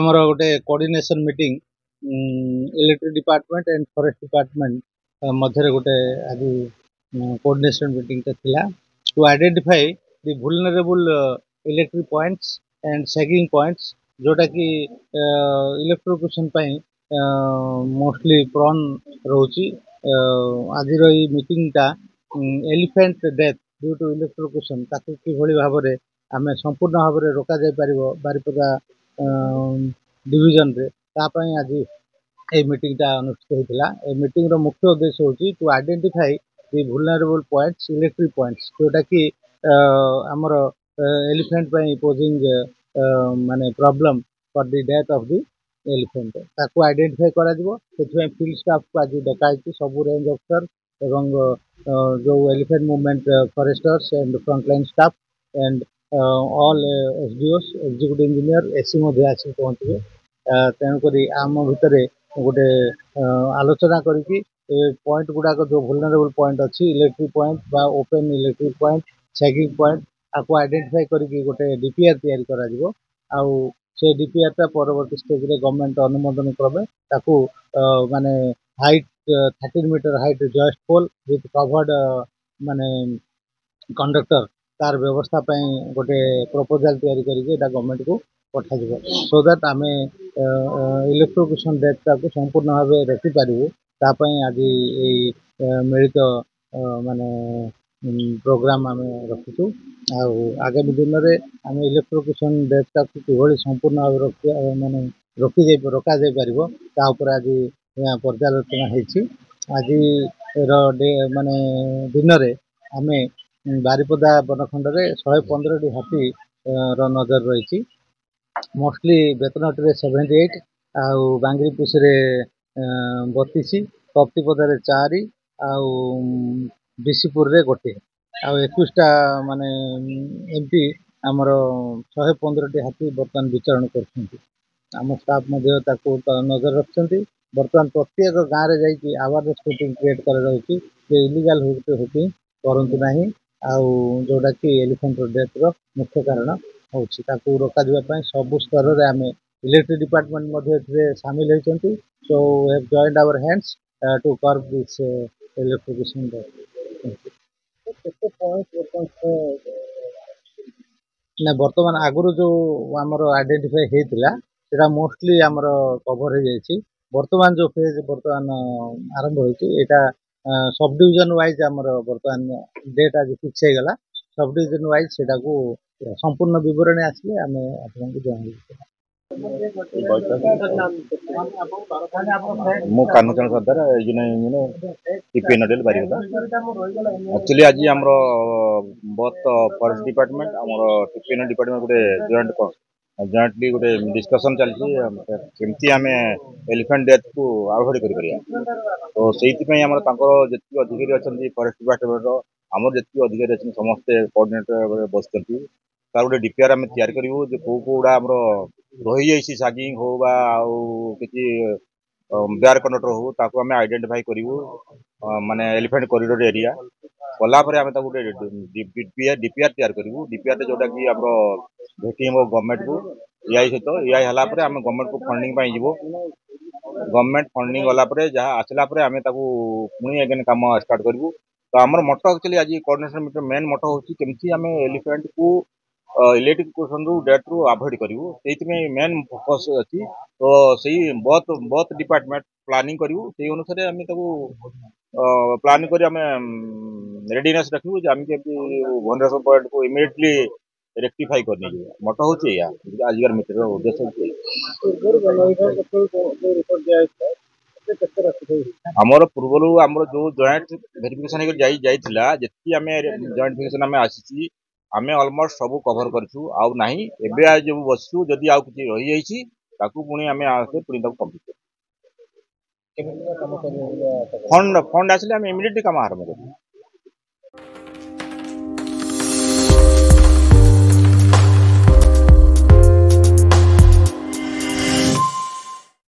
आमर गोटे coordination meeting electric department and forest department मध्य गोटे आज कोऑर्डिनेशन मीटिंग थिला to identify the vulnerable electric points and sagging points जोटा कि इलेक्ट्रिफिकेशन मोस्टली प्रॉन रोची आज मीटिंगटा elephant death due to electrification ताकू किभली भाव में आम संपूर्ण भाव में रोक जापर बारिपदा डिविजन रे तापाई आज ये मीटिंगटा अनुष्ठित होता है। मीटिंग रो मुख्य उद्देश्य होची to identify the vulnerable points electric points जोटा कि आमर एलिफेंट पोजिंग माने problem for the death of the elephant ताकू आइडेंटिफाई करा जिवो सेथि फील्ड स्टाफ को आज डकाई सब रेंज ऑफिसर एवं जो elephant movement foresters and frontline staff and all SDOs executive engineer AC मध्य आसी पहुंचे तेणुक आम भितर गोटे आलोचना करके पॉइंट गुड़ाक जो वुलनरेबल पॉइंट अच्छी इलेक्ट्रिक पॉइंट बा open electric point sagging point आपको आइडेंटिफाई करके गोटे डीपीआर तैयारी करा आउ से डीपीआर परवर्ती स्टेज रे गवर्नमेंट अनुमोदन क्रमे ताकू माने height 13 meter height joist pole with covered माने कंडक्टर तार व्यवस्था गोटे प्रपोजल तैयारी करके गवर्नमेंट को पठा सो दैट आम इलेक्ट्रिफिकेशन डेटा को संपूर्ण भाव रखिपारू तापाई आज मिलित माने प्रोग्राम आम रखीचु आगामी दिन में आम इलेक्ट्रिफिकेशन डेटा को किभली संपूर्ण भाव माने रोका जाई पारिबो ता ऊपर आज पर्यालोचना होती आज माने दिन में आम बारिपदा बनखंड में 115 हाथी नजर रही मोस्टली बेतनटी 78 आउ बांगरीपुष 32 कप्तिपदा 4 आउ बिशीपुर रे गोटे आउ 21टा माने एमपी आमर 115 हाथी बर्तमान विचरण कर स्टाफ नजर रखते बर्तमान प्रत्येक गाँव में जाकि अवेयरनेस मीटिंग क्रिएट कर इलिगाल हुकिंग करंतु नहीं आउ जोटा कि एलिफेंट डेथ रो मुख्य कारण होची ताकू रोका जाय सब स्तर रे आमे इलेक्ट्रिक डिपार्टमेंट सामिल होती so we have joined our hands to curb this electrification ना बर्तमान आगुरु जो आमर आइडेंटिफाई होता है मोस्टली आमर कवर हो जाए बर्तमान जो फेज बर्तमान आरंभ होता सब डिविजन वाइज आमर बर्तमान डेट आज फिक्स हो गला सब डिविजन वाइज से संपूर्ण बरणी आसिले आम आपको जन कान्हचरण सरदार बारिपदा एक्चुअली आज आमर बोथ फॉरेस्ट डिपार्टमेंट आमर टीपीएनएल डिपार्टमेंट गोटे जॉइंटली गोटे डिस्कशन चलती केमती आम एलिफेंट डेथ को अवॉइड कर तो से जी अधिकारी अच्छा फॉरेस्ट डिपार्टमेंट आमर जी अधिकारी अच्छे समस्ते कोऑर्डिनेटर बस तार गोटे डीपीआर आम तैयारी करूँ जो कौ कौड़ा आम रही जाइए सागिंग हो कि बेयर कंडक्टर हो ताको आम आइडेंटिफाई करूँ माने एलिफेंट कॉरिडोर एरिया कलापर आम डीपीआर तैयार करूँ डीपीआर जोटा कि आम भेटी हम गवर्नमेंट को एआई सहित एआई है आम गवर्नमेंट को फंडिंग जीव गवर्नमेंट फंडिंग गलापर जहाँ आसला आम पुणी एगेन कम स्टार्ट करूँ तो आम मोटो एक्चुअली आज कोऑर्डिनेशन मीटिंग मेन मोटो हूँ केमती आम एलिफेंट को इलेक्ट्रिफिकेशन डेथ रू अवॉइड करूँ से मेन फोकस अच्छी तो सही बहुत डिपार्टमेंट प्लानिंग करूँ से अनुसार आम प्लानिंग कर रेडीनेस रखू आम वनरेशन पॉइंट को इमिडिएटली रेक्टिफाई करनी मोटो हूँ आजकल मीटिंग उद्देश्य आमर पूर्व आमर जो जॉइंट वेरिफिकेशन जी आम जॉइंट वेरिफिकेशन आम आसी आम अलमोस्ट सब कभर करूँ आउ ना एवं जो बसु जदि आउ कि रही जाइए पुणी आम पुणी कम्प्लीट फंड आसिले आम इमिडिएटली काम आरंभ करूँ।